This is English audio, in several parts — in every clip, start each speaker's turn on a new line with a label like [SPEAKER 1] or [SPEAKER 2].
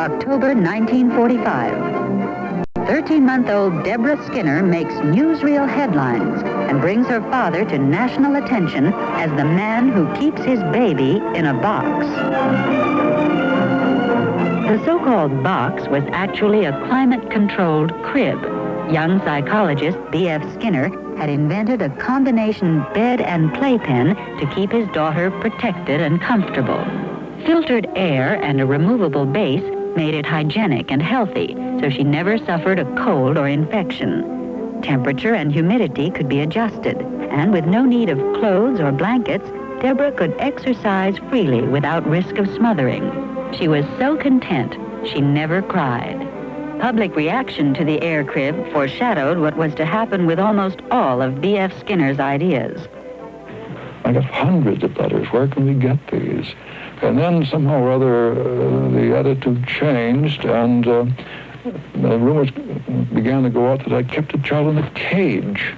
[SPEAKER 1] October 1945. 13-month-old Deborah Skinner makes newsreel headlines and brings her father to national attention as the man who keeps his baby in a box. The so-called box was actually a climate-controlled crib. Young psychologist B.F. Skinner had invented a combination bed and playpen to keep his daughter protected and comfortable. Filtered air and a removable base made it hygienic and healthy, so she never suffered a cold or infection. Temperature and humidity could be adjusted, and with no need of clothes or blankets, Deborah could exercise freely without risk of smothering. She was so content, she never cried. Public reaction to the air crib foreshadowed what was to happen with almost all of B.F. Skinner's ideas.
[SPEAKER 2] I got hundreds of letters. Where can we get these? And then somehow or other, the attitude changed, and the rumors began to go out that I kept a child in a cage.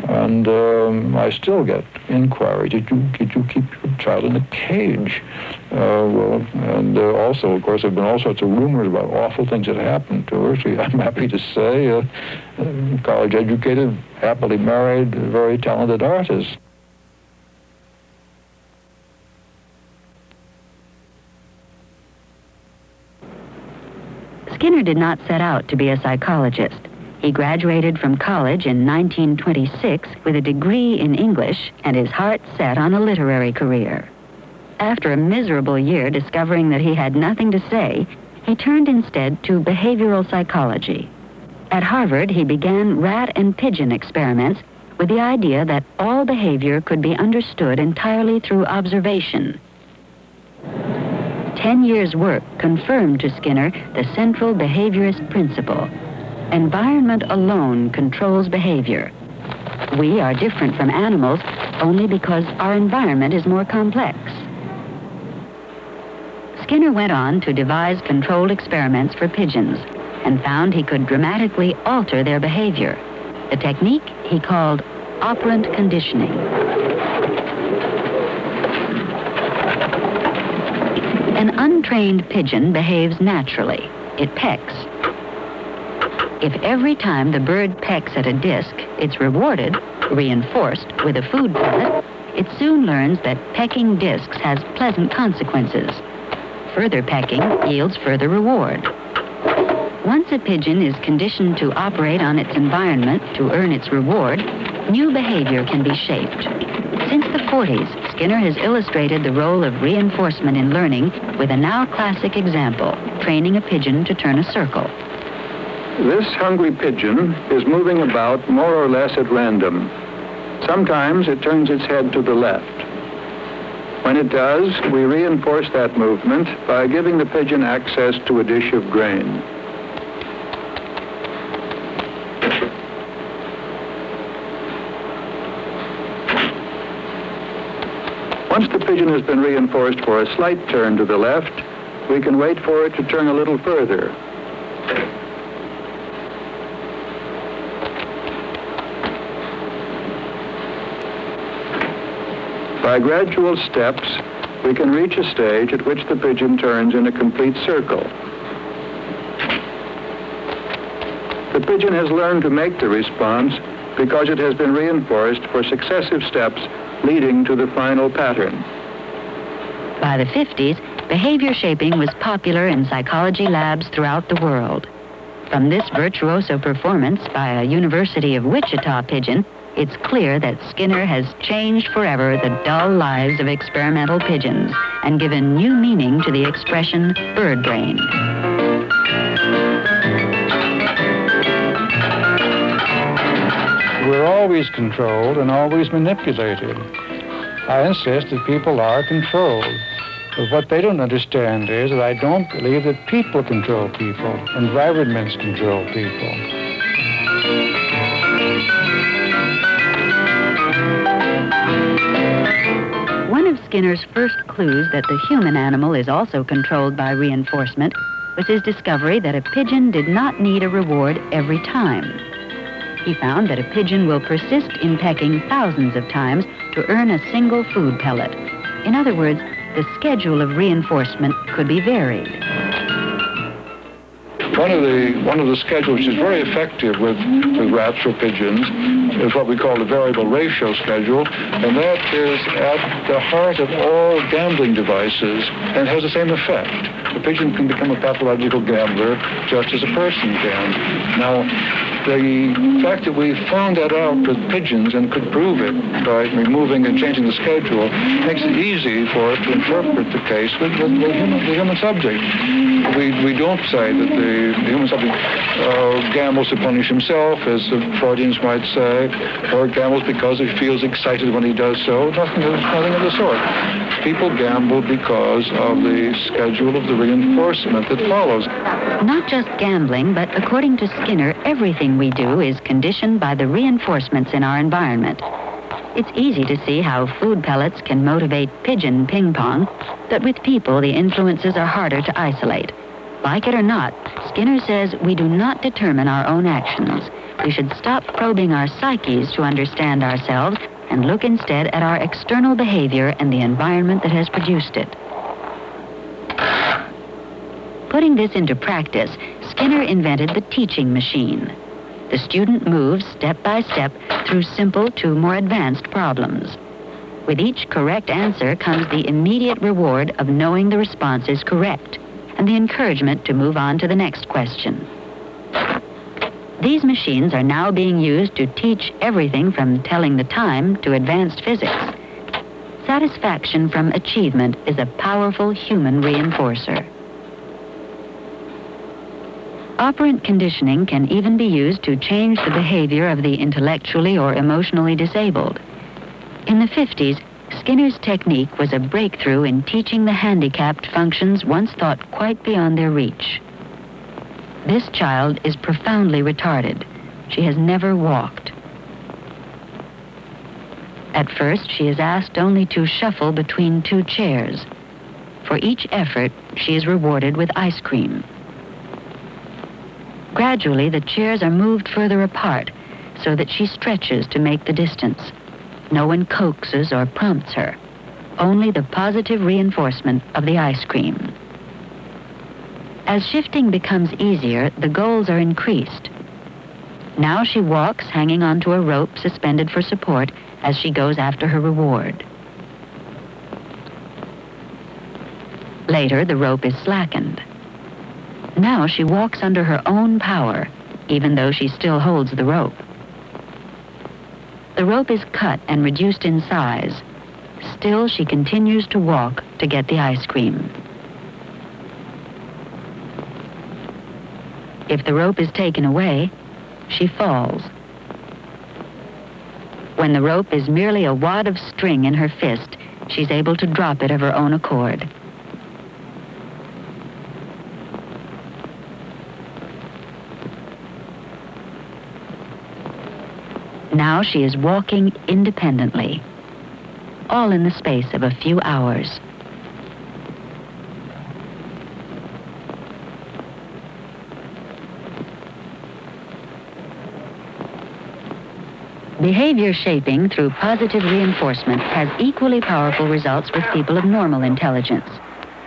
[SPEAKER 2] And I still get inquiries. Did you keep your child in a cage? Also, of course, there have been all sorts of rumors about awful things that happened to her. So I'm happy to say, college-educated, happily married, very talented artist.
[SPEAKER 1] Skinner did not set out to be a psychologist. He graduated from college in 1926 with a degree in English and his heart set on a literary career. After a miserable year discovering that he had nothing to say, he turned instead to behavioral psychology. At Harvard, he began rat and pigeon experiments with the idea that all behavior could be understood entirely through observation. 10 years' work confirmed to Skinner the central behaviorist principle. Environment alone controls behavior. We are different from animals only because our environment is more complex. Skinner went on to devise controlled experiments for pigeons and found he could dramatically alter their behavior. The technique he called operant conditioning. An untrained pigeon behaves naturally. It pecks. If every time the bird pecks at a disc, it's rewarded, reinforced with a food pellet, it soon learns that pecking discs has pleasant consequences. Further pecking yields further reward. Once a pigeon is conditioned to operate on its environment to earn its reward, new behavior can be shaped. Since the 40s, Skinner has illustrated the role of reinforcement in learning with a now classic example, training a pigeon to turn a circle.
[SPEAKER 2] This hungry pigeon is moving about more or less at random. Sometimes it turns its head to the left. When it does, we reinforce that movement by giving the pigeon access to a dish of grain. Once the pigeon has been reinforced for a slight turn to the left, we can wait for it to turn a little further. By gradual steps, we can reach a stage at which the pigeon turns in a complete circle. The pigeon has learned to make the response because it has been reinforced for successive steps leading to the final pattern.
[SPEAKER 1] By the 50s, behavior shaping was popular in psychology labs throughout the world. From this virtuoso performance by a University of Wichita pigeon, it's clear that Skinner has changed forever the dull lives of experimental pigeons and given new meaning to the expression bird brain.
[SPEAKER 3] We're always controlled and always manipulated. I insist that people are controlled. But what they don't understand is that I don't believe that people control people. Environments control people.
[SPEAKER 1] One of Skinner's first clues that the human animal is also controlled by reinforcement was his discovery that a pigeon did not need a reward every time. He found that a pigeon will persist in pecking thousands of times to earn a single food pellet. In other words, the schedule of reinforcement could be varied.
[SPEAKER 2] One of the schedules which is very effective with rats or pigeons is what we call the variable ratio schedule, and that is at the heart of all gambling devices and has the same effect. The pigeon can become a pathological gambler just as a person can. Now, the fact that we found that out with pigeons and could prove it by removing and changing the schedule makes it easy for us to interpret the case with the human subject. We don't say that the human subject gambles to punish himself, as the Freudians might say, or gambles because he feels excited when he does so. Nothing of the sort. People gamble because of the schedule of the reinforcement that follows.
[SPEAKER 1] Not just gambling, but according to Skinner, everything we do is conditioned by the reinforcements in our environment. It's easy to see how food pellets can motivate pigeon ping pong, but with people, the influences are harder to isolate. Like it or not, Skinner says we do not determine our own actions. We should stop probing our psyches to understand ourselves and look instead at our external behavior and the environment that has produced it. Putting this into practice, Skinner invented the teaching machine. The student moves step by step through simple to more advanced problems. With each correct answer comes the immediate reward of knowing the response is correct and the encouragement to move on to the next question. These machines are now being used to teach everything from telling the time to advanced physics. Satisfaction from achievement is a powerful human reinforcer. Operant conditioning can even be used to change the behavior of the intellectually or emotionally disabled. In the 50s, Skinner's technique was a breakthrough in teaching the handicapped functions once thought quite beyond their reach. This child is profoundly retarded. She has never walked. At first, she is asked only to shuffle between two chairs. For each effort, she is rewarded with ice cream. Gradually, the chairs are moved further apart so that she stretches to make the distance. No one coaxes or prompts her. Only the positive reinforcement of the ice cream. As shifting becomes easier, the goals are increased. Now she walks hanging onto a rope suspended for support as she goes after her reward. Later, the rope is slackened. Now she walks under her own power, even though she still holds the rope. The rope is cut and reduced in size. Still, she continues to walk to get the ice cream. If the rope is taken away, she falls. When the rope is merely a wad of string in her fist, she's able to drop it of her own accord. Now she is walking independently, all in the space of a few hours. Behavior shaping through positive reinforcement has equally powerful results with people of normal intelligence.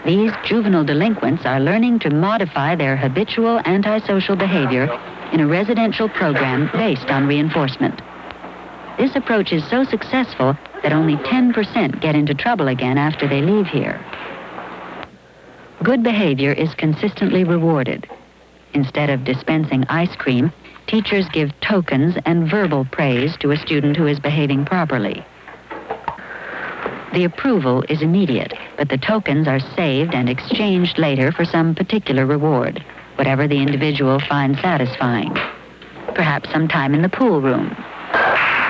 [SPEAKER 1] These juvenile delinquents are learning to modify their habitual antisocial behavior in a residential program based on reinforcement. This approach is so successful that only 10% get into trouble again after they leave here. Good behavior is consistently rewarded. Instead of dispensing ice cream, teachers give tokens and verbal praise to a student who is behaving properly. The approval is immediate, but the tokens are saved and exchanged later for some particular reward, whatever the individual finds satisfying. Perhaps some time in the pool room.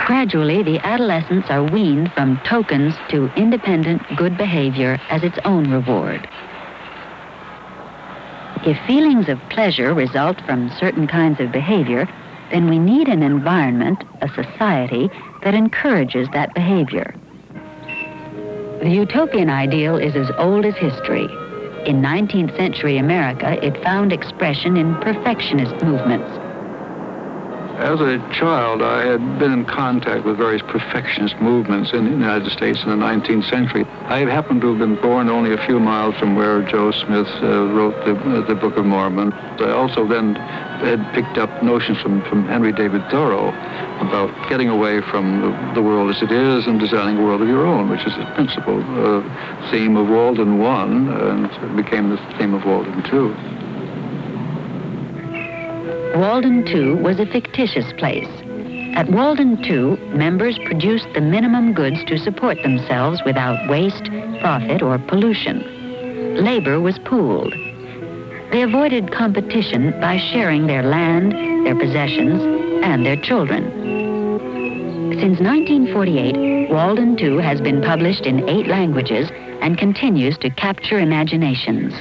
[SPEAKER 1] Gradually, the adolescents are weaned from tokens to independent good behavior as its own reward. If feelings of pleasure result from certain kinds of behavior, then we need an environment, a society, that encourages that behavior. The utopian ideal is as old as history. In 19th century America, it found expression in perfectionist movements.
[SPEAKER 2] As a child, I had been in contact with various perfectionist movements in the United States in the 19th century. I had happened to have been born only a few miles from where Joe Smith wrote the Book of Mormon. I also then had picked up notions from Henry David Thoreau about getting away from the world as it is and designing a world of your own, which is the principal theme of Walden I, and it became the theme of Walden II.
[SPEAKER 1] Walden II was a fictitious place. At Walden II, members produced the minimum goods to support themselves without waste, profit, or pollution. Labor was pooled. They avoided competition by sharing their land, their possessions, and their children. Since 1948, Walden II has been published in 8 languages and continues to capture imaginations.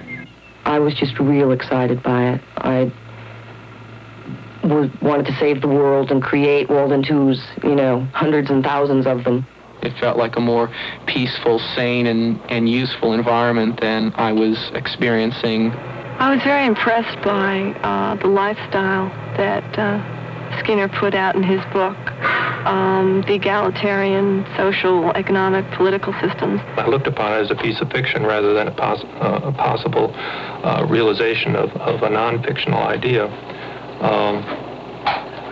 [SPEAKER 4] I was just real excited by it. I wanted to save the world and create Walden IIs, hundreds and thousands of them.
[SPEAKER 5] It felt like a more peaceful, sane, and useful environment than I was experiencing.
[SPEAKER 6] I was very impressed by the lifestyle that Skinner put out in his book, the egalitarian, social, economic, political systems.
[SPEAKER 7] I looked upon it as a piece of fiction rather than a possible realization of a non-fictional idea.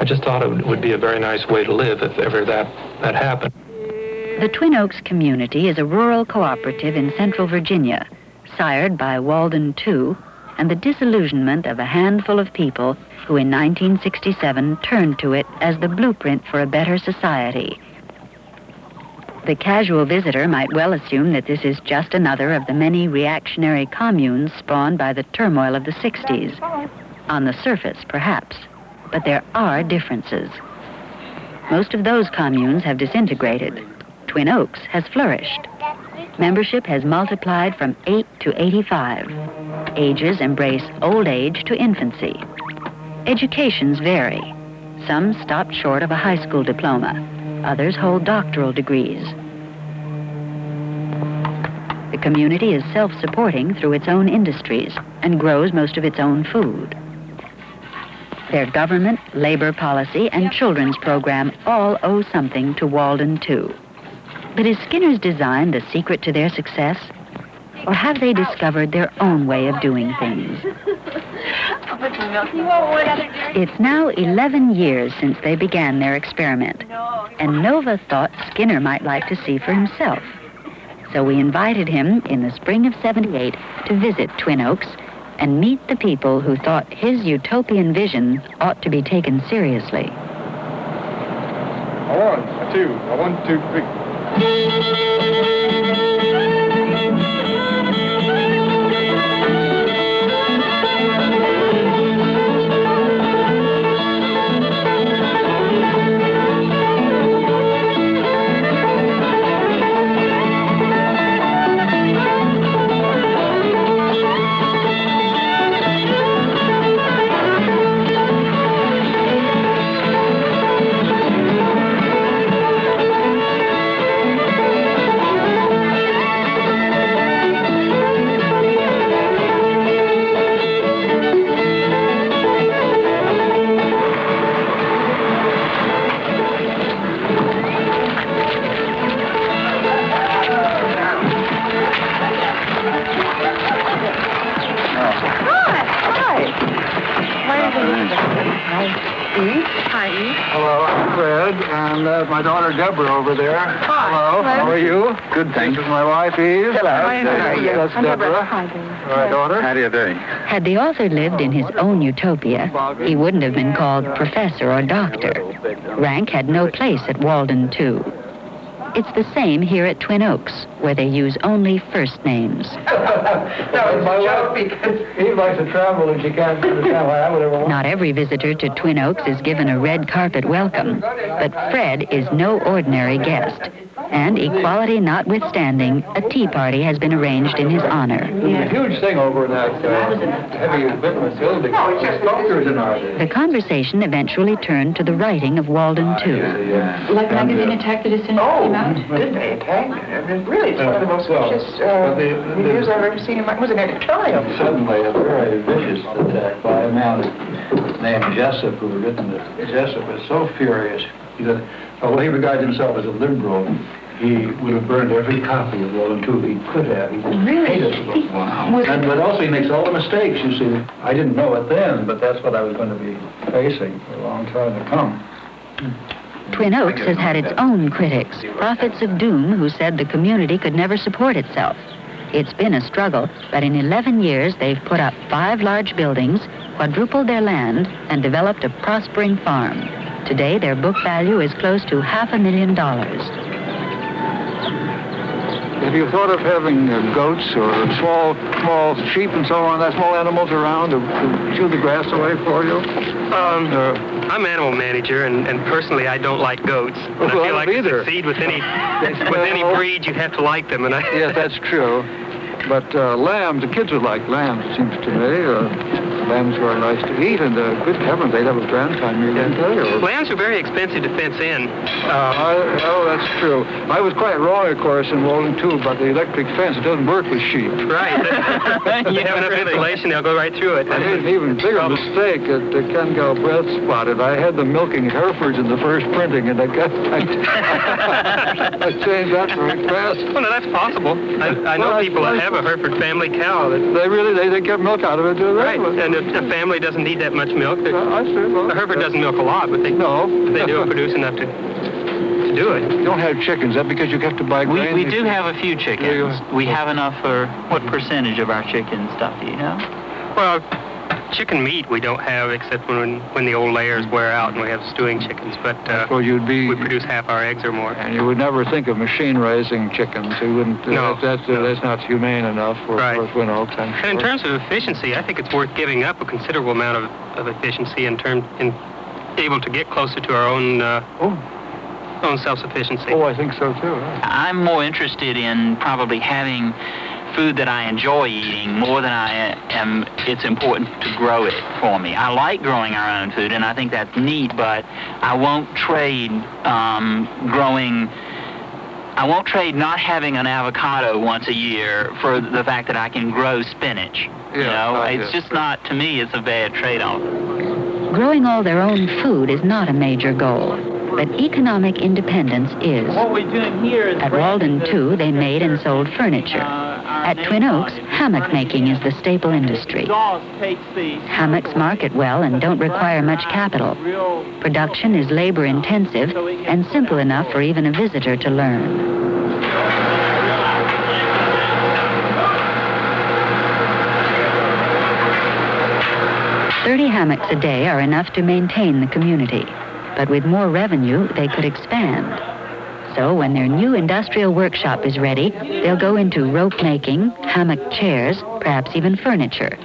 [SPEAKER 7] I just thought it would be a very nice way to live if ever that happened.
[SPEAKER 1] The Twin Oaks community is a rural cooperative in central Virginia, sired by Walden II and the disillusionment of a handful of people who in 1967 turned to it as the blueprint for a better society. The casual visitor might well assume that this is just another of the many reactionary communes spawned by the turmoil of the 60s. On the surface, perhaps, but there are differences. Most of those communes have disintegrated. Twin Oaks has flourished. Membership has multiplied from 8 to 85. Ages embrace old age to infancy. Educations vary. Some stop short of a high school diploma. Others hold doctoral degrees. The community is self-supporting through its own industries and grows most of its own food. Their government, labor policy, and children's program all owe something to Walden II. But is Skinner's design the secret to their success? Or have they discovered their own way of doing things? It's now 11 years since they began their experiment, and Nova thought Skinner might like to see for himself. So we invited him in the spring of '78 to visit Twin Oaks and meet the people who thought his utopian vision ought to be taken seriously.
[SPEAKER 2] One, two, three. Hello, I'm Fred, and my daughter Deborah over there. Hi. Hello. How are you?
[SPEAKER 8] Good, thanks.
[SPEAKER 2] This is my wife Eve.
[SPEAKER 4] Hello.
[SPEAKER 2] That's Deborah.
[SPEAKER 6] Hi, Deborah.
[SPEAKER 2] All right, daughter.
[SPEAKER 8] How do you do?
[SPEAKER 1] Had the author lived in his own utopia, he wouldn't have been called professor or doctor. Rank had no place at Walden II. It's the same here at Twin Oaks, where they use only first names.
[SPEAKER 2] My wife, Eve likes to travel and she can't understand why I would ever want.
[SPEAKER 1] Not every visitor to Twin Oaks is given a red carpet welcome, but Fred is no ordinary guest. And equality notwithstanding, a tea party has been arranged in his honor.
[SPEAKER 2] There's a huge thing over in that heavy equipment building. Sculptures and artists.
[SPEAKER 1] The conversation eventually turned to the writing of Walden II.
[SPEAKER 6] Like Magazine Attack the Descendant came out?
[SPEAKER 9] Did they attack it? I mean, really, it's one of the most vicious reviews I've ever seen in my... Was an editorial.
[SPEAKER 2] Suddenly, a very vicious attack by a man
[SPEAKER 3] named Jessup who had written it. Jessup was so furious. He said, although he regarded himself as a liberal, he would have burned every copy of Walden II he could have. He hated the book. Wow. But also he makes all the mistakes, you see. I didn't know it then, but that's what I was going to be facing for a long time to come.
[SPEAKER 1] Twin Oaks has had its own critics, prophets of doom who said the community could never support itself. It's been a struggle, but in 11 years they've put up 5 large buildings, quadrupled their land, and developed a prospering farm. Today, their book value is close to $500,000.
[SPEAKER 3] Have you thought of having goats or small sheep and so on, small animals around to chew the grass away for you?
[SPEAKER 8] I'm animal manager, and personally, I don't like goats.
[SPEAKER 3] Well,
[SPEAKER 8] I feel like
[SPEAKER 3] either.
[SPEAKER 8] to succeed with any breed, you have to like them.
[SPEAKER 3] Yes, that's true. But lambs, the kids would like lambs, it seems to me. Lambs were nice to eat, and good heavens, they'd have a grand time here, didn't they?
[SPEAKER 8] Lambs are very expensive to fence in.
[SPEAKER 3] Oh, that's true. I was quite wrong, of course, in Walden II about the electric fence. It doesn't work with sheep.
[SPEAKER 8] Right. You have enough insulation, they'll go right through it.
[SPEAKER 3] I made an even bigger mistake at the Ken Galbraith spotted. I had them milking Herefords in the first printing, and I changed that very fast.
[SPEAKER 8] Well, no, that's possible. I know people that have a Hereford family cow.
[SPEAKER 3] They get milk out of it, do they?
[SPEAKER 8] Right, and a family doesn't need that much milk.
[SPEAKER 3] I see. Well,
[SPEAKER 8] a Hereford doesn't milk a lot, but they do produce enough to do it.
[SPEAKER 3] You don't have chickens. Is that because you have to buy grain?
[SPEAKER 10] We do have a few chickens. We have enough for what percentage of our chicken stuff, do you know?
[SPEAKER 8] Well, chicken meat we don't have except when the old layers wear out and we have stewing chickens. But we produce half our eggs or more.
[SPEAKER 3] And you would never think of machine raising chickens. You wouldn't.
[SPEAKER 8] No.
[SPEAKER 3] That's not humane enough for Twin Oaks.
[SPEAKER 8] And in terms of efficiency, I think it's worth giving up a considerable amount of efficiency in able to get closer to our own self-sufficiency.
[SPEAKER 3] Oh, I think so too.
[SPEAKER 10] I'm more interested in probably having food that I enjoy eating more than I am. It's important to grow it for me. I like growing our own food, and I think that's neat, but I won't trade not having an avocado once a year for the fact that I can grow spinach. It's just not, to me, it's a bad trade-off.
[SPEAKER 1] Growing all their own food is not a major goal, but economic independence is.
[SPEAKER 10] What we're doing here is...
[SPEAKER 1] At Walden II, they made and sold furniture. At Twin Oaks, hammock making is the staple industry. Hammocks market well and don't require much capital. Production is labor-intensive and simple enough for even a visitor to learn. $30 hammocks a day are enough to maintain the community. But with more revenue, they could expand. So when their new industrial workshop is ready, they'll go into rope making, hammock chairs, perhaps even furniture.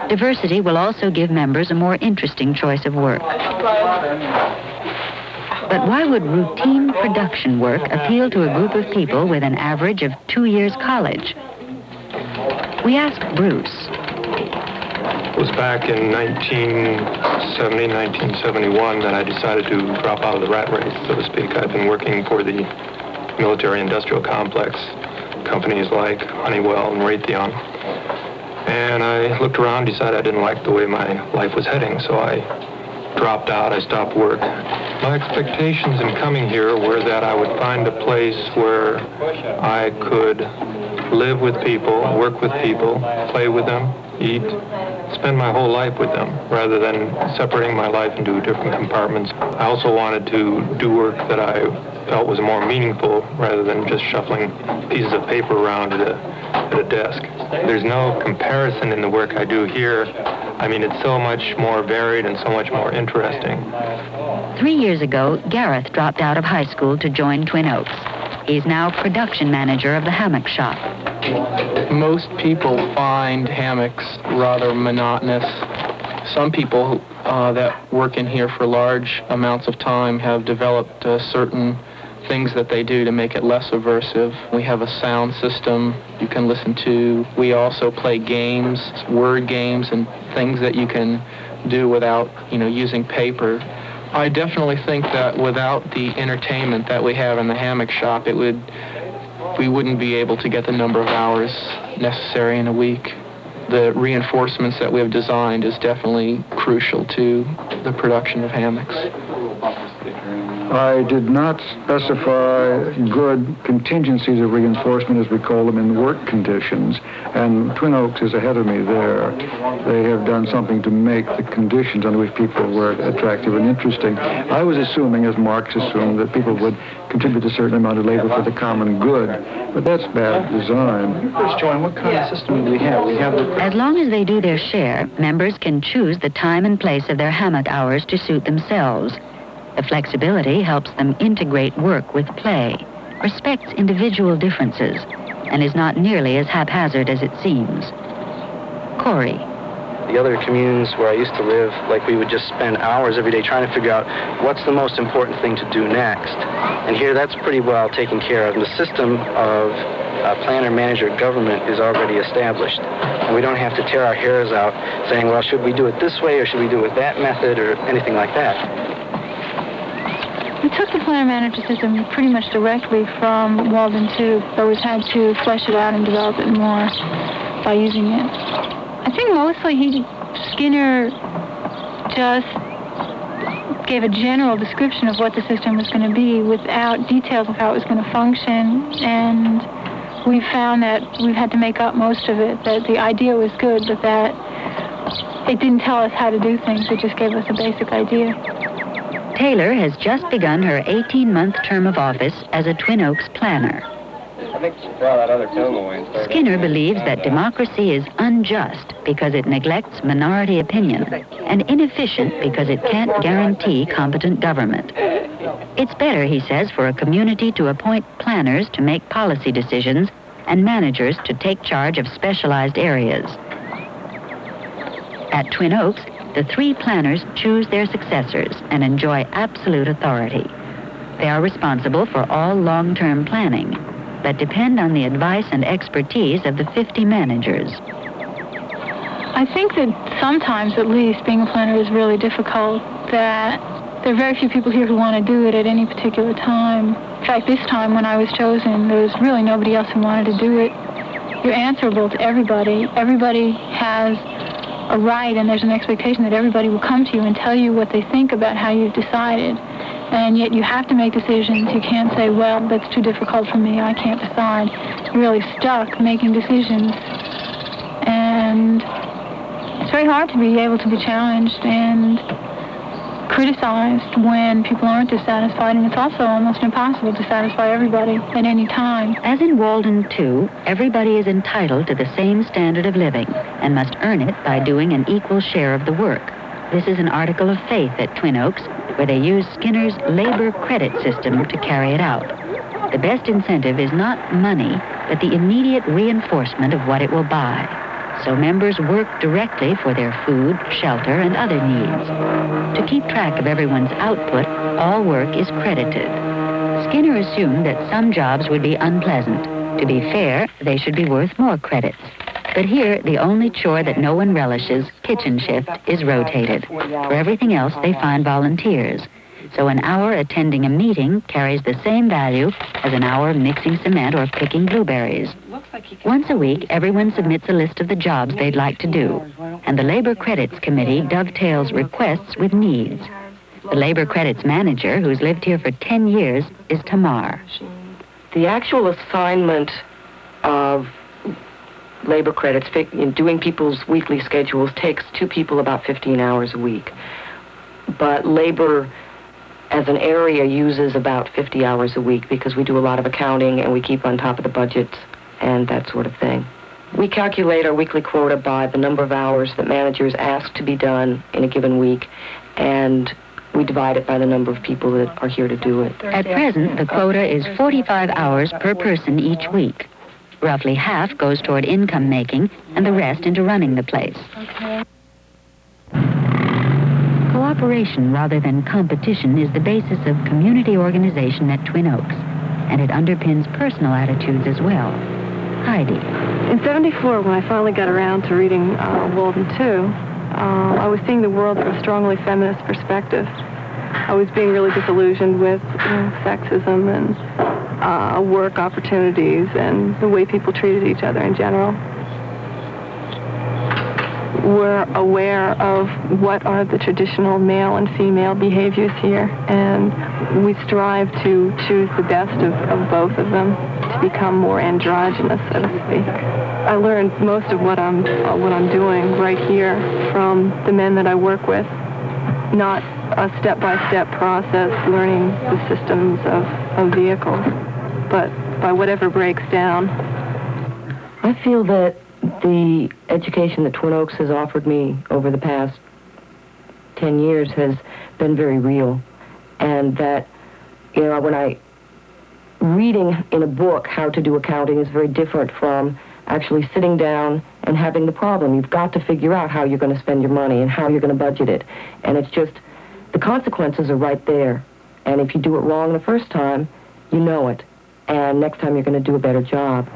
[SPEAKER 1] Diversity will also give members a more interesting choice of work. But why would routine production work appeal to a group of people with an average of 2 years college? We asked Bruce.
[SPEAKER 7] It was back in 1970, 1971 that I decided to drop out of the rat race, so to speak. I've been working for the military-industrial complex, companies like Honeywell and Raytheon. And I looked around, decided I didn't like the way my life was heading, so I dropped out, I stopped work. My expectations in coming here were that I would find a place where I could live with people, work with people, play with them, eat, spend my whole life with them, rather than separating my life into different compartments. I also wanted to do work that I felt was more meaningful, rather than just shuffling pieces of paper around at a desk. There's no comparison in the work I do here. I mean, it's so much more varied and so much more interesting.
[SPEAKER 1] 3 years ago, Gareth dropped out of high school to join Twin Oaks. He's now production manager of the hammock shop.
[SPEAKER 5] Most people find hammocks rather monotonous. Some people that work in here for large amounts of time have developed certain things that they do to make it less aversive. We have a sound system you can listen to. We also play games, word games, and things that you can do without, using paper. I definitely think that without the entertainment that we have in the hammock shop, we wouldn't be able to get the number of hours necessary in a week. the reinforcements that we have designed is definitely crucial to the production of hammocks.
[SPEAKER 3] I did not specify good contingencies of reinforcement, as we call them, in work conditions, and Twin Oaks is ahead of me there. They have done something to make the conditions under which people work attractive and interesting. I was assuming, as Marx assumed, that people would contribute a certain amount of labor for the common good, but that's bad design.
[SPEAKER 11] First, Joanne, what kind of system do we have?
[SPEAKER 1] As long as they do their share, members can choose the time and place of their hammock hours to suit themselves. The flexibility helps them integrate work with play, respects individual differences, and is not nearly as haphazard as it seems. Corey.
[SPEAKER 11] The other communes where I used to live, like, we would just spend hours every day trying to figure out what's the most important thing to do next. And here that's pretty well taken care of. And the system of planner, manager, government is already established. And we don't have to tear our hairs out saying, well, should we do it this way or should we do it with that method or anything like that.
[SPEAKER 12] We took the planner-manager system pretty much directly from Walden II, but we've had to flesh it out and develop it more by using it. I think mostly Skinner just gave a general description of what the system was going to be without details of how it was going to function, and we found that we've had to make up most of it, that the idea was good, but that it didn't tell us how to do things. It just gave us a basic idea.
[SPEAKER 1] Taylor has just begun her 18-month term of office as a Twin Oaks planner.
[SPEAKER 11] I think you throw that other film away.
[SPEAKER 1] Skinner believes that democracy is unjust because it neglects minority opinion and inefficient because it can't guarantee competent government. It's better, he says, for a community to appoint planners to make policy decisions and managers to take charge of specialized areas. At Twin Oaks, the 3 planners choose their successors and enjoy absolute authority. They are responsible for all long-term planning, but depend on the advice and expertise of the 50 managers.
[SPEAKER 12] I think that sometimes, at least, being a planner is really difficult, that there are very few people here who want to do it at any particular time. In fact, this time when I was chosen, there was really nobody else who wanted to do it. You're answerable to everybody. Everybody has a right, and there's an expectation that everybody will come to you and tell you what they think about how you've decided. And yet you have to make decisions. You can't say, well, that's too difficult for me, I can't decide. You're really stuck making decisions. And it's very hard to be able to be challenged and criticized when people aren't dissatisfied, and it's also almost impossible to satisfy everybody at any time.
[SPEAKER 1] As in Walden II, everybody is entitled to the same standard of living and must earn it by doing an equal share of the work. This is an article of faith at Twin Oaks, where they use Skinner's labor credit system to carry it out. The best incentive is not money, but the immediate reinforcement of what it will buy. So members work directly for their food, shelter, and other needs. To keep track of everyone's output, all work is credited. Skinner assumed that some jobs would be unpleasant. To be fair, they should be worth more credits. But here, the only chore that no one relishes, kitchen shift, is rotated. For everything else, they find volunteers. So an hour attending a meeting carries the same value as an hour mixing cement or picking blueberries. Once a week, everyone submits a list of the jobs they'd like to do, and the Labor Credits Committee dovetails requests with needs. The Labor Credits manager, who's lived here for 10 years, is Tamar.
[SPEAKER 4] The actual assignment of labor credits, doing people's weekly schedules, takes 2 people about 15 hours a week. But labor as an area uses about 50 hours a week because we do a lot of accounting and we keep on top of the budgets and that sort of thing. We calculate our weekly quota by the number of hours that managers ask to be done in a given week, and we divide it by the number of people that are here to do it.
[SPEAKER 1] At present, the quota is 45 hours per person each week. Roughly half goes toward income making and the rest into running the place. Cooperation rather than competition is the basis of community organization at Twin Oaks, and it underpins personal attitudes as well. Heidi.
[SPEAKER 6] In '74, when I finally got around to reading Walden II, I was seeing the world from a strongly feminist perspective. I was being really disillusioned with sexism and work opportunities and the way people treated each other in general. we're aware of what are the traditional male and female behaviors here, and we strive to choose the best of both of them to become more androgynous, so to speak. I learned most of what I'm doing right here from the men that I work with, not a step-by-step process learning the systems of vehicles, but by whatever breaks down.
[SPEAKER 4] I feel that the education that Twin Oaks has offered me over the past 10 years has been very real, and that, when I reading in a book how to do accounting is very different from actually sitting down and having the problem. You've got to figure out how you're going to spend your money and how you're going to budget it, and it's just the consequences are right there, and if you do it wrong the first time, you know it, and next time you're going to do a better job.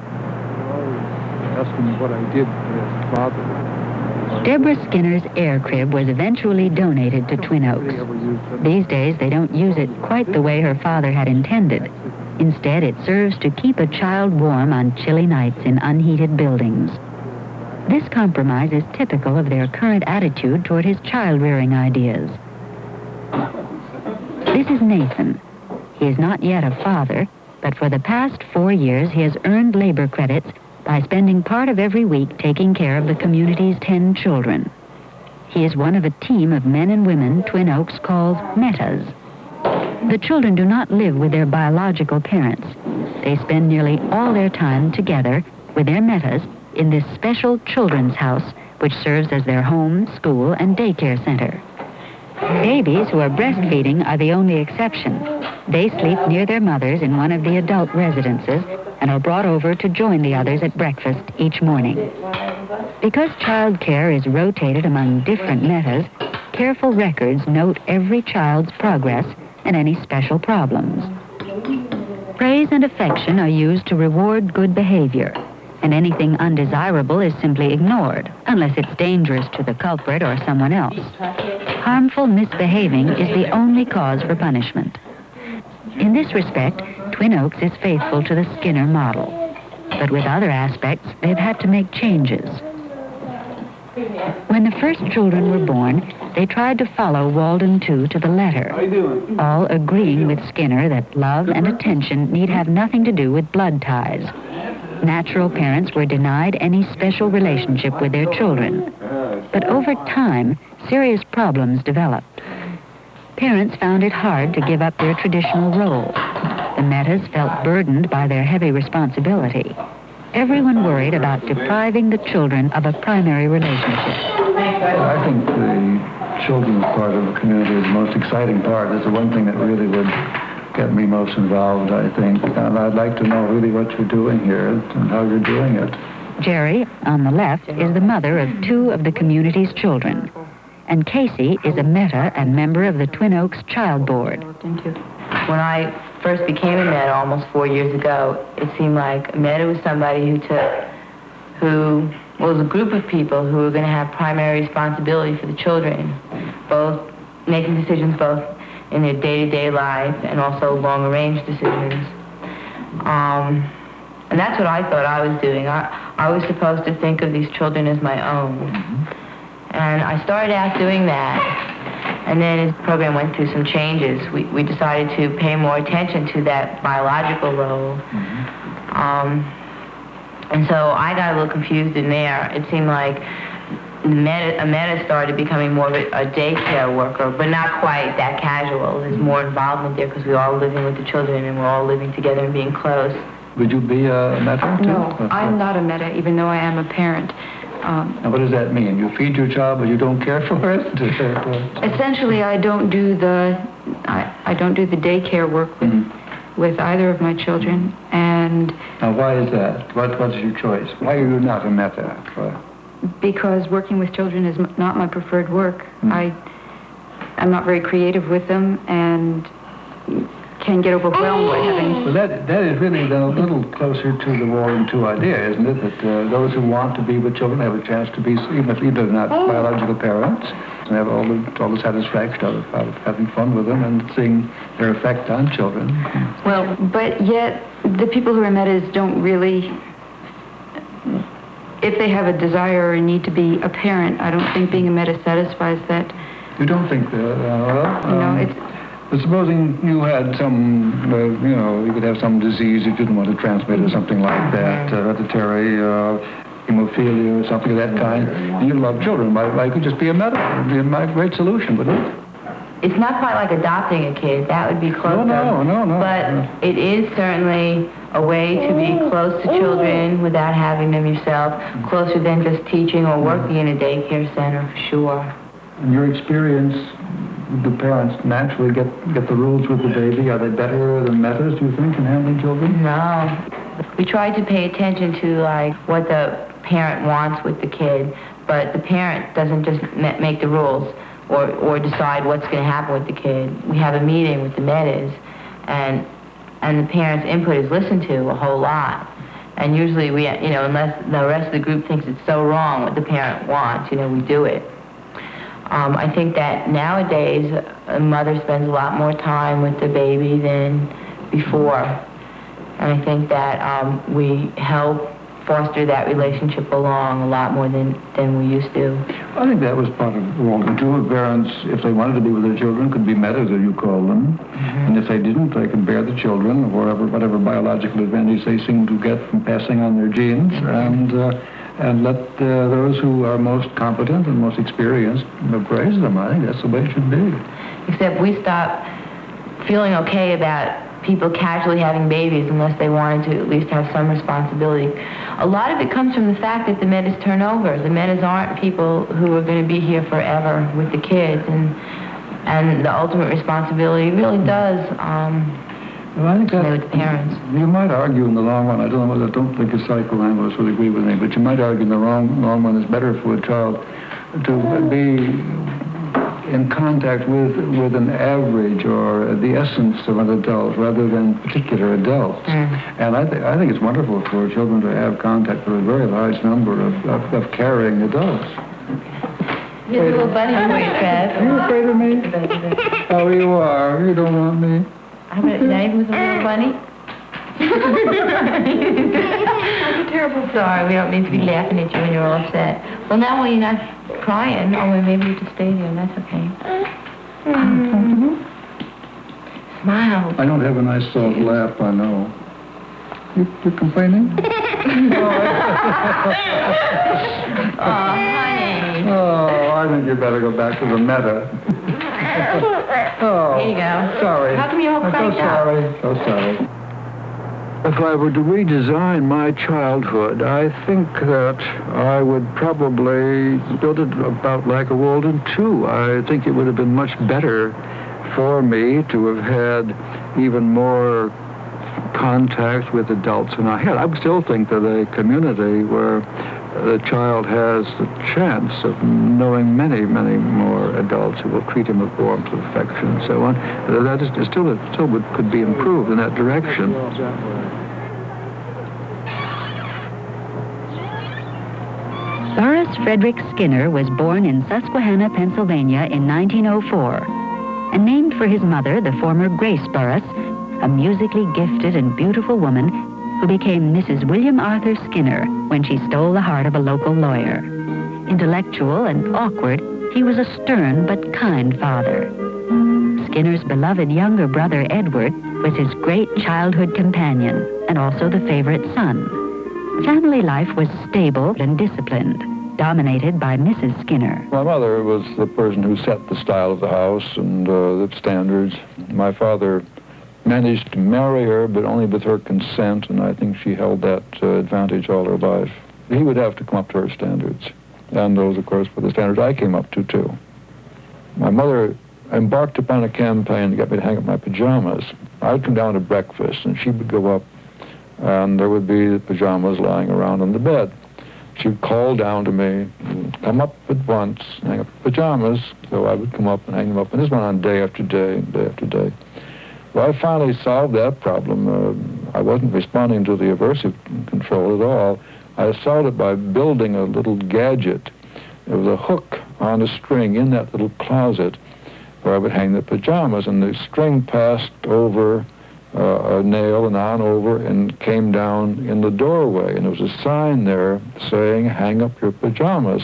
[SPEAKER 2] Asking what I did as father.
[SPEAKER 1] Deborah Skinner's air crib was eventually donated to Twin Oaks. These days, they don't use it quite the way her father had intended. Instead, it serves to keep a child warm on chilly nights in unheated buildings. This compromise is typical of their current attitude toward his child-rearing ideas. This is Nathan. He is not yet a father, but for the past 4 years, he has earned labor credits by spending part of every week taking care of the community's 10 children. He is one of a team of men and women Twin Oaks calls metas. The children do not live with their biological parents. They spend nearly all their time together with their metas in this special children's house, which serves as their home, school, and daycare center. Babies who are breastfeeding are the only exception. They sleep near their mothers in one of the adult residences and are brought over to join the others at breakfast each morning. Because child care is rotated among different metas, careful records note every child's progress and any special problems. Praise and affection are used to reward good behavior, and anything undesirable is simply ignored, unless it's dangerous to the culprit or someone else. Harmful misbehaving is the only cause for punishment. In this respect, Twin Oaks is faithful to the Skinner model, but with other aspects, they've had to make changes. When the first children were born, they tried to follow Walden II to the letter, all agreeing with Skinner that love and attention need have nothing to do with blood ties. Natural parents were denied any special relationship with their children. But over time, serious problems developed. Parents found it hard to give up their traditional role. The metas felt burdened by their heavy responsibility. Everyone worried about depriving the children of a primary relationship.
[SPEAKER 2] I think the children's part of the community is the most exciting part. It's the one thing that really would get me most involved, I think. And I'd like to know really what you're doing here and how you're doing it.
[SPEAKER 1] Jerry, on the left, is the mother of 2 of the community's children. And Casey is a meta and member of the Twin Oaks Child Board.
[SPEAKER 13] Thank you. When I first became a meta almost 4 years ago, it seemed like a meta was somebody who was a group of people who were going to have primary responsibility for the children, both making decisions both in their day-to-day lives and also long-range decisions. And that's what I thought I was doing. I was supposed to think of these children as my own. And I started out doing that. And then as the program went through some changes, we decided to pay more attention to that biological role. And so I got a little confused in there. It seemed like a meta started becoming more of a daycare worker, but not quite that casual. There's more involvement there because we're all living with the children and we're all living together and being close.
[SPEAKER 2] Would you be a meta too?
[SPEAKER 14] No, I'm not a meta, even though I am a parent.
[SPEAKER 2] Now, what does that mean? You feed your child, but you don't care for it?
[SPEAKER 14] Essentially, I don't do the daycare work with either of my children. And
[SPEAKER 2] now, why is that? What is your choice? Why are you not a meta?
[SPEAKER 14] Because working with children is not my preferred work. I'm not very creative with them, and can get overwhelmed by having...
[SPEAKER 2] Well, that is really then a little closer to the Walden II idea, isn't it? That those who want to be with children have a chance to be, even if they're not biological parents, and have all the satisfaction of having fun with them and seeing their effect on children.
[SPEAKER 14] Well, but yet the people who are metas don't really if they have a desire or a need to be a parent, I don't think being a med satisfies that.
[SPEAKER 2] You don't think that? But supposing you had some, you could have some disease you didn't want to transmit or something like that, hereditary hemophilia or something of that kind, and you love children, why could just be a medical? It would be a great solution, wouldn't it?
[SPEAKER 13] It's not quite like adopting a kid. That would be closer.
[SPEAKER 2] No.
[SPEAKER 13] But it is certainly a way to be close to children without having them yourself, closer than just teaching or working in a daycare center, for sure.
[SPEAKER 2] In your experience, the parents naturally get the rules with the baby. Are they better than metas, do you think, in handling children?
[SPEAKER 13] No. We try to pay attention to, like, what the parent wants with the kid, but the parent doesn't just make the rules or decide what's going to happen with the kid. We have a meeting with the metas, and the parent's input is listened to a whole lot. And usually we, unless the rest of the group thinks it's so wrong what the parent wants, we do it. I think that nowadays a mother spends a lot more time with the baby than before. And I think that we help foster that relationship along a lot more than we used to.
[SPEAKER 2] I think that was part of Walden II. Parents, if they wanted to be with their children, could be metas, as you call them. Mm-hmm. And if they didn't, they could bear the children, or whatever biological advantage they seem to get from passing on their genes, and let those who are most competent and most experienced praise them. I think that's the way it should be.
[SPEAKER 13] Except we stopped feeling okay about people casually having babies unless they wanted to at least have some responsibility. A lot of it comes from the fact that the metas turn over. The metas aren't people who are going to be here forever with the kids, and the ultimate responsibility really does
[SPEAKER 2] well, I think
[SPEAKER 13] with the parents.
[SPEAKER 2] You might argue in the long run, I don't think a psychoanalyst would agree with me, but you might argue in the long run it's better for a child to be in contact with an average or the essence of an adult rather than particular adults. And I think it's wonderful for children to have contact with a very large number of caring adults.
[SPEAKER 13] Here's a little bunny for you, Trev.
[SPEAKER 2] Are you afraid of me? Oh, you are. You don't want me.
[SPEAKER 13] How about name with a little bunny? I'm terrible. Sorry, we don't mean to be laughing at you when you're all upset. Well, now when you're not crying, maybe you just stay there. That's okay. Smile.
[SPEAKER 2] I don't have a nice soft laugh, I know. You're complaining?
[SPEAKER 13] Honey.
[SPEAKER 2] Oh, I think you better go back to the meta.
[SPEAKER 13] There you go.
[SPEAKER 2] Sorry.
[SPEAKER 13] How come you all cracked up?
[SPEAKER 2] So sorry. If I were to redesign my childhood, I think that I would probably build it about like a Walden II. I think it would have been much better for me to have had even more contact with adults than I had. I still think that a community where the child has the chance of knowing many, many more adults who will treat him with warmth, affection, and so on, that is still could be improved in that direction.
[SPEAKER 1] Horace Frederick Skinner was born in Susquehanna, Pennsylvania in 1904, and named for his mother, the former Grace Burris, a musically gifted and beautiful woman who became Mrs. William Arthur Skinner when she stole the heart of a local lawyer. Intellectual and awkward, he was a stern but kind father. Skinner's beloved younger brother, Edward, was his great childhood companion and also the favorite son. Family life was stable and disciplined, dominated by Mrs. Skinner.
[SPEAKER 2] My mother was the person who set the style of the house and the standards. My father managed to marry her, but only with her consent, and I think she held that advantage all her life. He would have to come up to her standards, and those, of course, were the standards I came up to, too. My mother embarked upon a campaign to get me to hang up my pajamas. I would come down to breakfast, and she would go up, and there would be the pajamas lying around on the bed. She would call down to me, come up at once, hang up the pajamas, so I would come up and hang them up, and this went on day after day, day after day. Well, I finally solved that problem. I wasn't responding to the aversive control at all. I solved it by building a little gadget. There was a hook on a string in that little closet where I would hang the pajamas, and the string passed over a nail and on over and came down in the doorway. And there was a sign there saying, hang up your pajamas.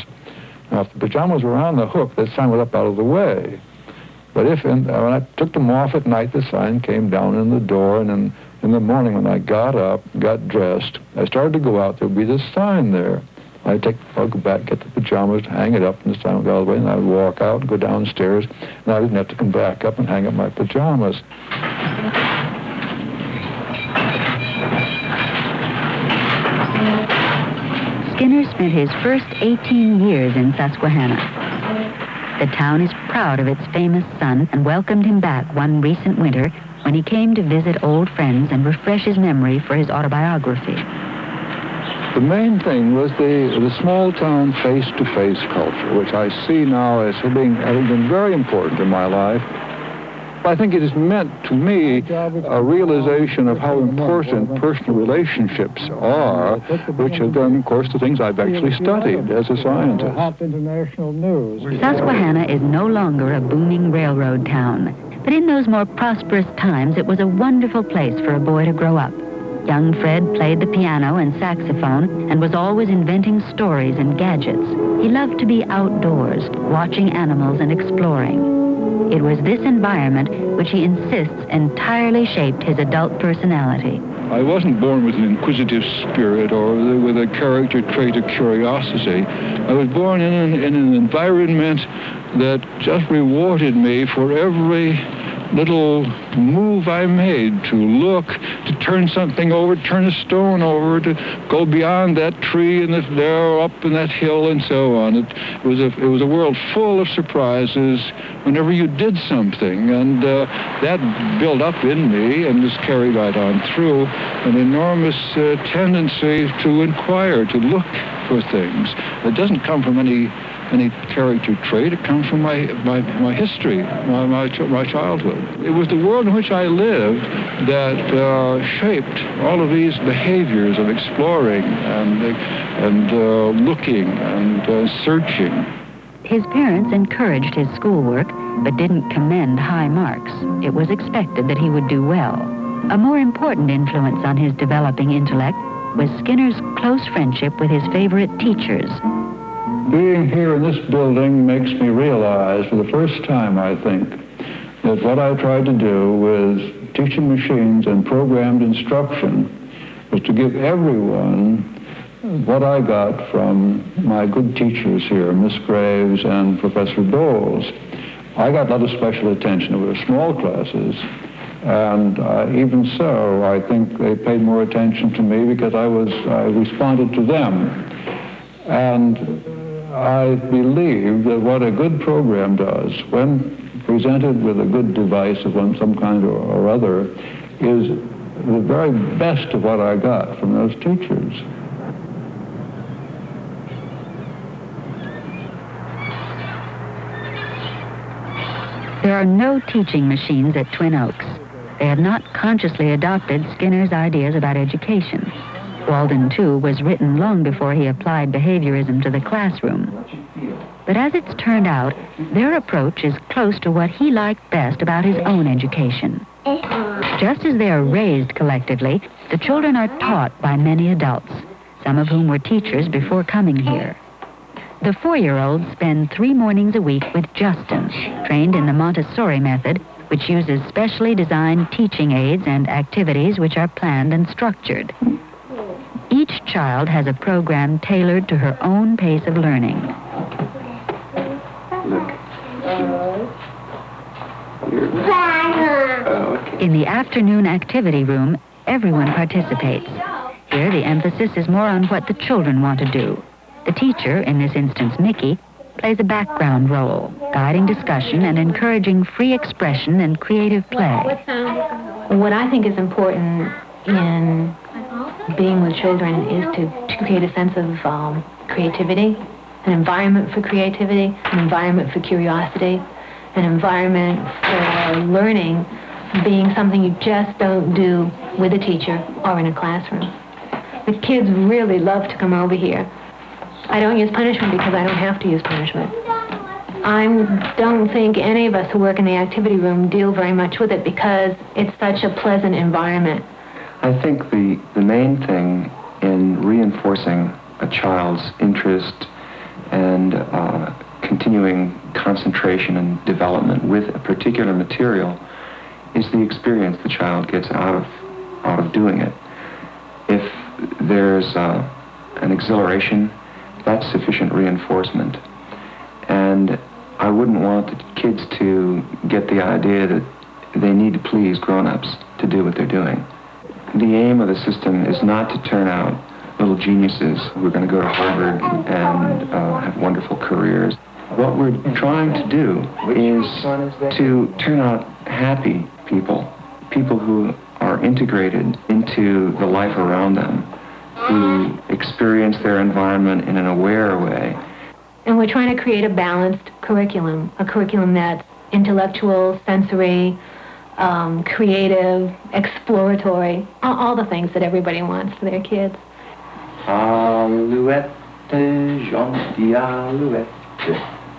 [SPEAKER 2] Now, if the pajamas were on the hook, that sign was up out of the way. But when I took them off at night, the sign came down in the door, and then in the morning when I got up, got dressed, I started to go out, there would be this sign there. I'd go back, get the pajamas, hang it up, and the sign would go all the way, and I would walk out, go downstairs, and I didn't have to come back up and hang up my pajamas.
[SPEAKER 1] Skinner spent his first 18 years in Susquehanna. The town is proud of its famous son and welcomed him back one recent winter when he came to visit old friends and refresh his memory for his autobiography.
[SPEAKER 2] The main thing was the small-town face-to-face culture, which I see now as having been very important in my life. I think it has meant to me a realization of how important personal relationships are, which have been, of course, the things I've actually studied as a scientist.
[SPEAKER 1] Susquehanna is no longer a booming railroad town, but in those more prosperous times, it was a wonderful place for a boy to grow up. Young Fred played the piano and saxophone and was always inventing stories and gadgets. He loved to be outdoors, watching animals and exploring. It was this environment which he insists entirely shaped his adult personality.
[SPEAKER 2] I wasn't born with an inquisitive spirit or with a character trait of curiosity. I was born in an environment that just rewarded me for every little move I made, to look, to turn something over, turn a stone over, to go beyond that tree and there up in that hill and so on. It was a world full of surprises whenever you did something, and that built up in me and was carried right on through an enormous tendency to inquire, to look for things. It doesn't come from any character trait. It comes from my history, my childhood. It was the world in which I lived that shaped all of these behaviors of exploring and looking and searching.
[SPEAKER 1] His parents encouraged his schoolwork, but didn't commend high marks. It was expected that he would do well. A more important influence on his developing intellect was Skinner's close friendship with his favorite teachers.
[SPEAKER 2] Being here in this building makes me realize for the first time, I think, that what I tried to do with teaching machines and programmed instruction was to give everyone what I got from my good teachers here, Miss Graves and Professor Bowles. I got a lot of special attention. It were small classes, and even so, I think they paid more attention to me because I responded to them. And I believe that what a good program does, when presented with a good device of some kind or other, is the very best of what I got from those teachers.
[SPEAKER 1] There are no teaching machines at Twin Oaks. They have not consciously adopted Skinner's ideas about education. Walden II was written long before he applied behaviorism to the classroom. But as it's turned out, their approach is close to what he liked best about his own education. Just as they are raised collectively, the children are taught by many adults, some of whom were teachers before coming here. The 4-year-olds spend 3 mornings a week with Justin, trained in the Montessori method, which uses specially designed teaching aids and activities which are planned and structured. Each child has a program tailored to her own pace of learning. In the afternoon activity room, everyone participates. Here, the emphasis is more on what the children want to do. The teacher, in this instance Mickey, plays a background role, guiding discussion and encouraging free expression and creative play.
[SPEAKER 15] What I think is important in being with children is to create a sense of creativity, an environment for creativity, an environment for curiosity, an environment for learning being something you just don't do with a teacher or in a classroom. The kids really love to come over here. I don't use punishment because I don't have to use punishment. I don't think any of us who work in the activity room deal very much with it because it's such a pleasant environment.
[SPEAKER 16] I think the main thing in reinforcing a child's interest and continuing concentration and development with a particular material is the experience the child gets out of doing it. If there's an exhilaration, that's sufficient reinforcement. And I wouldn't want the kids to get the idea that they need to please grown-ups to do what they're doing. The aim of the system is not to turn out little geniuses who are going to go to Harvard and have wonderful careers. What we're trying to do is to turn out happy people, people who are integrated into the life around them, who experience their environment in an aware way.
[SPEAKER 15] And we're trying to create a balanced curriculum, a curriculum that's intellectual, sensory, creative, exploratory, all the things that everybody wants for their kids.
[SPEAKER 16] Alouette, gentille alouette,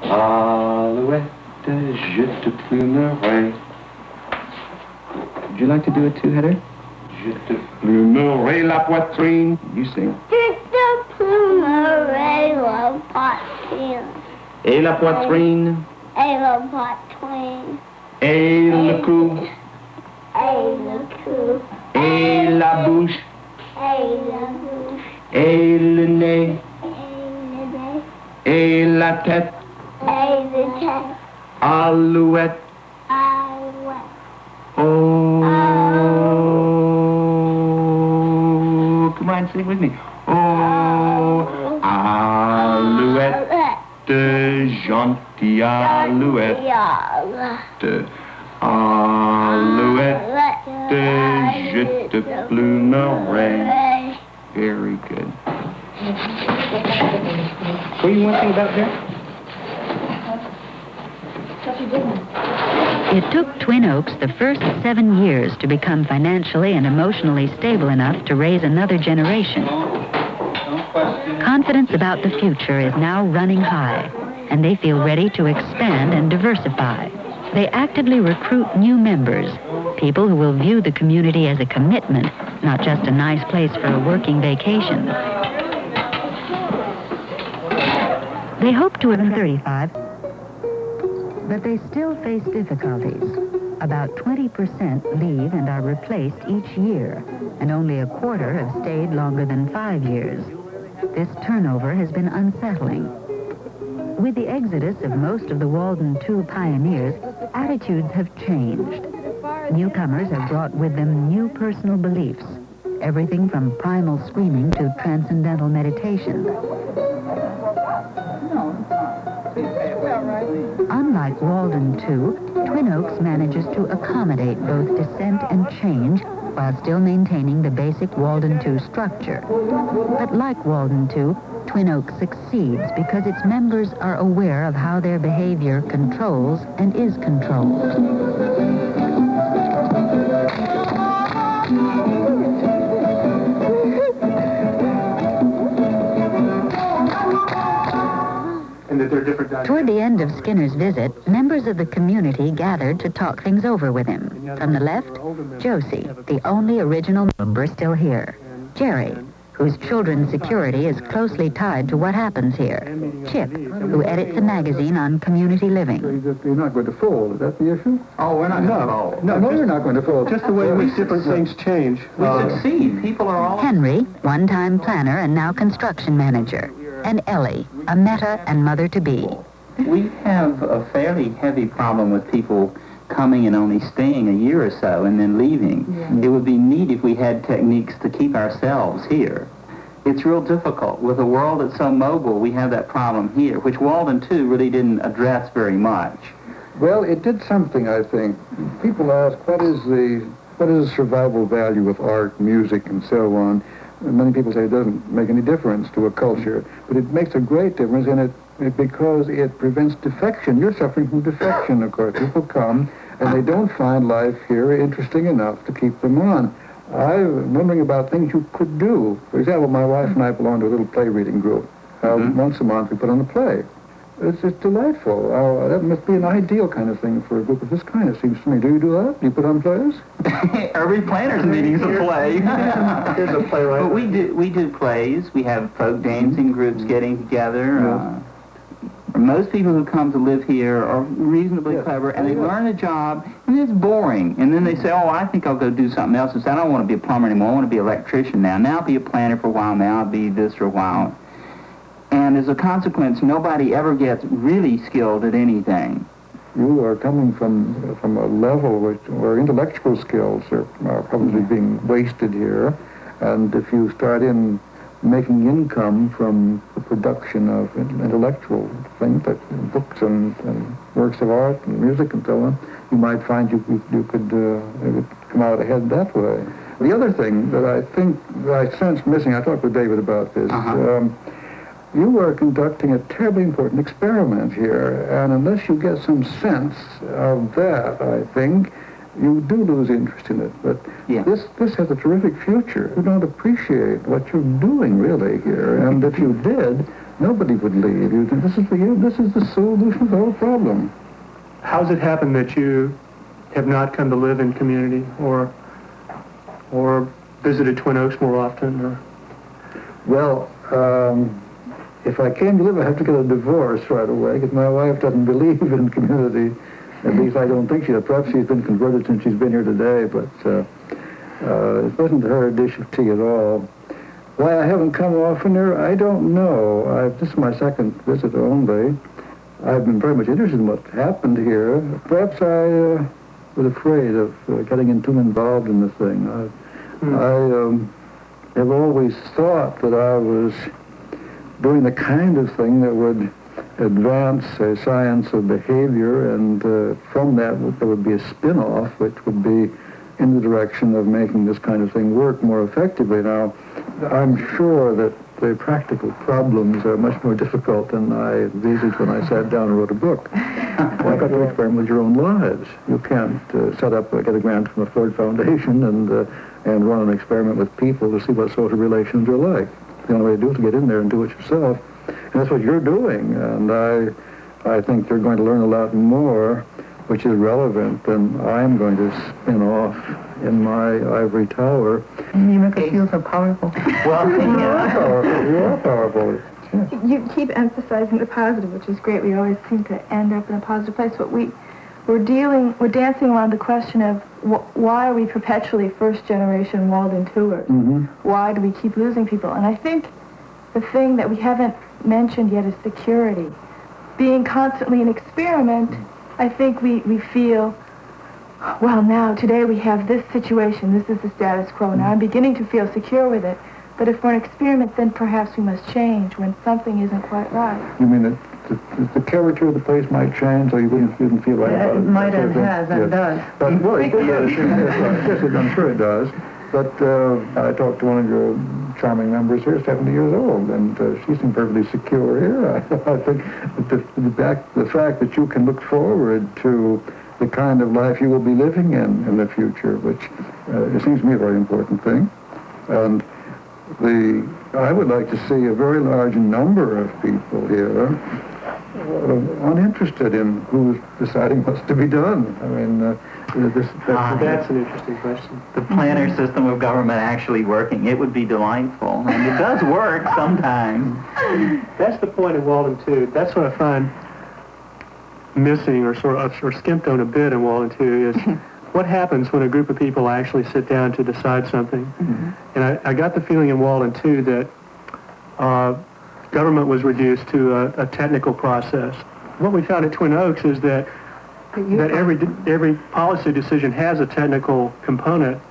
[SPEAKER 16] alouette, je te plumerai. Would you like to do it too, Heather? Je te plumerai la poitrine. You sing.
[SPEAKER 17] Je te plumerai la poitrine.
[SPEAKER 16] Et la poitrine.
[SPEAKER 17] Et la poitrine.
[SPEAKER 16] Et le cou.
[SPEAKER 17] Et le cou.
[SPEAKER 16] Et la bouche.
[SPEAKER 17] Et la bouche.
[SPEAKER 16] Et le nez.
[SPEAKER 17] Et le nez.
[SPEAKER 16] Et la tête.
[SPEAKER 17] Et la tête.
[SPEAKER 16] Alouette.
[SPEAKER 17] Alouette.
[SPEAKER 16] Oh. Come on, sing with me. Oh. Alouette. Gentille alouette. Alouette. Je te plumerai. Very good. What do you want to think about there?
[SPEAKER 1] It took Twin Oaks the first 7 years to become financially and emotionally stable enough to raise another generation. Confidence about the future is now running high, and they feel ready to expand and diversify. They actively recruit new members, people who will view the community as a commitment, not just a nice place for a working vacation. They hope to have 35, but they still face difficulties. About 20% leave and are replaced each year, and only a quarter have stayed longer than 5 years. This turnover has been unsettling. With the exodus of most of the Walden II pioneers, attitudes have changed. Newcomers have brought with them new personal beliefs, everything from primal screaming to transcendental meditation. Unlike Walden II, Twin Oaks manages to accommodate both dissent and change while still maintaining the basic Walden II structure. But like Walden II, Twin Oaks succeeds because its members are aware of how their behavior controls and is controlled. Toward the end of Skinner's visit, members of the community gathered to talk things over with him. From the left, Josie, the only original member still here. Jerry, whose children's security is closely tied to what happens here. Chip, who edits a magazine on community living.
[SPEAKER 2] You're not going to fold. Is that the issue?
[SPEAKER 18] Oh, we're not going to fold.
[SPEAKER 2] No, you're not going to fold.
[SPEAKER 18] Just the way we different things change. We succeed. People are all...
[SPEAKER 1] Henry, one-time planner and now construction manager. And Ellie, a meta and mother-to-be.
[SPEAKER 19] We have a fairly heavy problem with people coming and only staying a year or so and then leaving. Yeah. It would be neat if we had techniques to keep ourselves here. It's real difficult. With a world that's so mobile, we have that problem here, which Walden II really didn't address very much.
[SPEAKER 2] Well, it did something, I think. People ask, what is the survival value of art, music, and so on? And many people say it doesn't make any difference to a culture, but it makes a great difference in it because it prevents defection. You're suffering from defection, of course. People come, and they don't find life here interesting enough to keep them on. I'm wondering about things you could do. For example, my wife and I belong to a little play reading group. Once a month we put on a play.
[SPEAKER 3] It's delightful. That must be an ideal kind of thing for a group of this kind, it seems to me. Do you do that? Do you put on plays?
[SPEAKER 19] Every planners meeting's a play.
[SPEAKER 18] Here's a play right
[SPEAKER 19] But we do plays. We have folk dancing groups getting together. Most people who come to live here are reasonably clever, and they learn a job, and it's boring. And then they say, oh, I think I'll go do something else. And say, I don't want to be a plumber anymore. I want to be an electrician now. Now I'll be a planner for a while. Now I'll be this for a while. And as a consequence, nobody ever gets really skilled at anything.
[SPEAKER 2] You are coming from a level where intellectual skills are probably being wasted here. And if you start in making income from the production of intellectual things, like books and works of art and music and so on, you might find you could come out ahead that way. The other thing that I think that I sense missing, I talked with David about this, you are conducting a terribly important experiment here, and unless you get some sense of that, I think, you do lose interest in it. But this has a terrific future. You don't appreciate what you're doing really here, and if you did, nobody would leave. This is the solution to the whole problem.
[SPEAKER 18] How's it happened that you have not come to live in community or visited Twin Oaks more often? Or?
[SPEAKER 2] Well, if I came to live, I have to get a divorce right away, because my wife doesn't believe in community. At least I don't think she does. Perhaps she's been converted since she's been here today, but it wasn't her dish of tea at all. Why I haven't come oftener, I don't know. This is my second visit only. I've been very much interested in what happened here. Perhaps I was afraid of getting too involved in the thing. I have always thought that I was doing the kind of thing that would advance a science of behavior, and from that there would be a spin-off which would be in the direction of making this kind of thing work more effectively. Now, I'm sure that the practical problems are much more difficult than I envisaged when I sat down and wrote a book. Well, I've got to experiment with your own lives. You can't get a grant from a Ford Foundation and run an experiment with people to see what social relations are like. The only way to do it is to get in there and do it yourself. And that's what you're doing. And I think you're going to learn a lot more, which is relevant, than I'm going to spin off in my ivory tower.
[SPEAKER 14] And you make us feel so powerful.
[SPEAKER 19] Well,
[SPEAKER 2] you are powerful. Yeah.
[SPEAKER 6] You keep emphasizing the positive, which is great. We always seem to end up in a positive place, but we're dancing around the question of why are we perpetually first-generation Walden IIers?
[SPEAKER 2] Mm-hmm.
[SPEAKER 6] Why do we keep losing people? And I think the thing that we haven't mentioned yet is security. Being constantly an experiment, I think we feel, well, now, today we have this situation, this is the status quo, now I'm beginning to feel secure with it. But if we're an experiment, then perhaps we must change when something isn't quite right.
[SPEAKER 2] You mean that the character of the place might change, or you wouldn't feel right about it?
[SPEAKER 14] It might and has and does.
[SPEAKER 2] But, well, it does. Yes, I'm sure it does. But I talked to one of your charming members here, 70 years old, and she seemed perfectly secure here. I think the fact that you can look forward to the kind of life you will be living in the future, which it seems to me a very important thing. And I would like to see a very large number of people here uninterested in who's deciding what's to be done. I mean,
[SPEAKER 18] that's an interesting question.
[SPEAKER 19] The planner system of government actually working, it would be delightful. And it does work sometimes.
[SPEAKER 18] That's the point of Walden II. That's what I find missing or skimped on a bit in Walden II is what happens when a group of people actually sit down to decide something.
[SPEAKER 14] Mm-hmm.
[SPEAKER 18] And I got the feeling in Walden II that government was reduced to a technical process. What we found at Twin Oaks is that every policy decision has a technical component,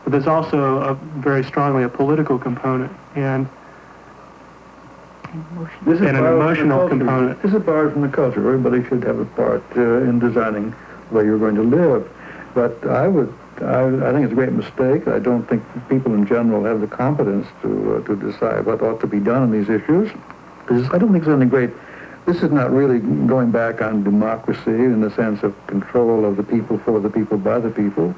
[SPEAKER 18] but there's also very strongly a political component and an emotional component.
[SPEAKER 2] This is borrowed from the culture. Everybody should have a part in designing the way you're going to live. But I think it's a great mistake. I don't think people in general have the competence to decide what ought to be done on these issues. I don't think it's anything great. This is not really going back on democracy in the sense of control of the people for the people by the people.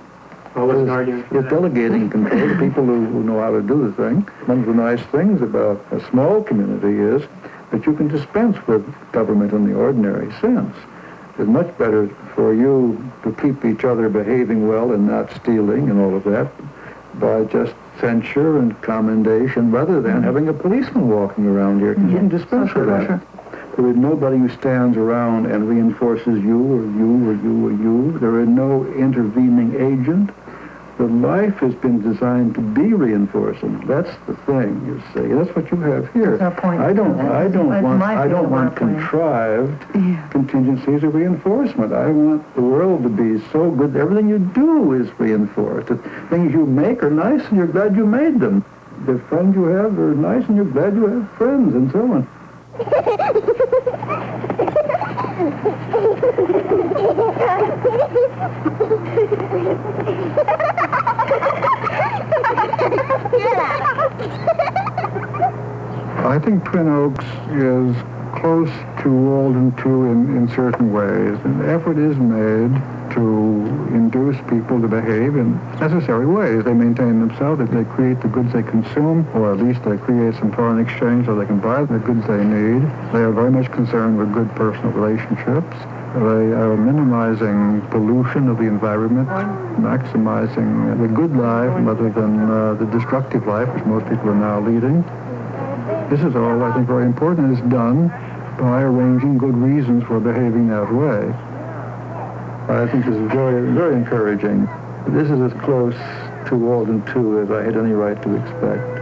[SPEAKER 18] Well, what's an argument for that?
[SPEAKER 2] It's delegating control to people who know how to do the thing. One of the nice things about a small community is But you can dispense with government in the ordinary sense. It's much better for you to keep each other behaving well and not stealing and all of that by just censure and commendation rather than having a policeman walking around here. You can dispense with that. There is nobody who stands around and reinforces you or you or you or you. There is no intervening agent. The life has been designed to be reinforcing. That's the thing, you see. That's what you have here.
[SPEAKER 20] That's our point.
[SPEAKER 2] I don't want contrived contingencies of reinforcement. I want the world to be so good. Everything you do is reinforced. The things you make are nice and you're glad you made them. The friends you have are nice and you're glad you have friends and so on. I think Twin Oaks is close to Walden II in certain ways. An effort is made to induce people to behave in necessary ways. They maintain themselves, they create the goods they consume, or at least they create some foreign exchange so they can buy the goods they need. They are very much concerned with good personal relationships. They are minimizing pollution of the environment, maximizing the good life rather than the destructive life which most people are now leading. This is all, I think, very important. It's done by arranging good reasons for behaving that way. I think this is very, very encouraging. This is as close to Walden II as I had any right to expect.